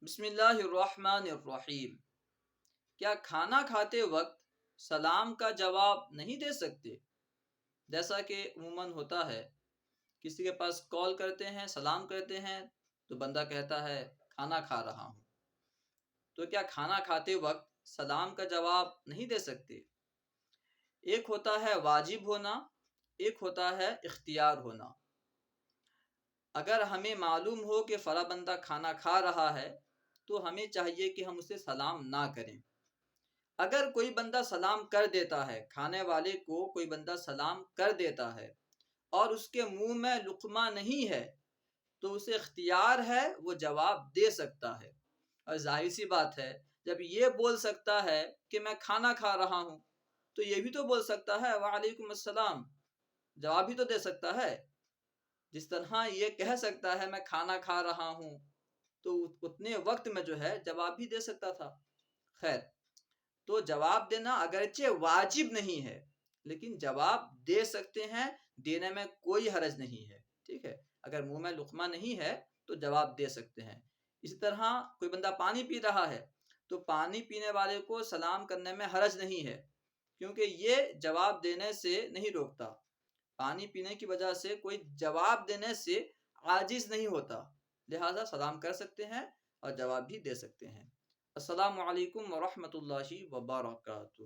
بسم اللہ الرحمن الرحیم۔ کیا کھانا کھاتے وقت سلام کا جواب نہیں دے سکتے؟ جیسا کہ عموماً ہوتا ہے، کسی کے پاس کال کرتے ہیں، سلام کرتے ہیں تو بندہ کہتا ہے کھانا کھا رہا ہوں۔ تو کیا کھانا کھاتے وقت سلام کا جواب نہیں دے سکتے؟ ایک ہوتا ہے واجب ہونا، ایک ہوتا ہے اختیار ہونا۔ اگر ہمیں معلوم ہو کہ فلاں بندہ کھانا کھا رہا ہے تو ہمیں چاہیے کہ ہم اسے سلام نہ کریں۔ اگر کوئی بندہ سلام کر دیتا ہے، کھانے والے کو کوئی بندہ سلام کر دیتا ہے اور اس کے منہ میں لقمہ نہیں ہے تو اسے اختیار ہے، وہ جواب دے سکتا ہے۔ اور ظاہر سی بات ہے، جب یہ بول سکتا ہے کہ میں کھانا کھا رہا ہوں تو یہ بھی تو بول سکتا ہے وعلیکم السلام، جواب بھی تو دے سکتا ہے۔ جس طرح یہ کہہ سکتا ہے میں کھانا کھا رہا ہوں تو اتنے وقت میں جو ہے جواب بھی دے سکتا تھا۔ خیر، تو جواب دینا اگرچہ واجب نہیں ہے لیکن جواب دے سکتے ہیں، دینے میں کوئی حرج نہیں ہے، ٹھیک ہے۔ اگر منہ میں لقمہ نہیں ہے تو جواب دے سکتے ہیں۔ اسی طرح کوئی بندہ پانی پی رہا ہے تو پانی پینے والے کو سلام کرنے میں حرج نہیں ہے، کیونکہ یہ جواب دینے سے نہیں روکتا۔ پانی پینے کی وجہ سے کوئی جواب دینے سے عاجز نہیں ہوتا، لہذا سلام کر سکتے ہیں اور جواب بھی دے سکتے ہیں۔ السلام علیکم ورحمۃ اللہ وبرکاتہ۔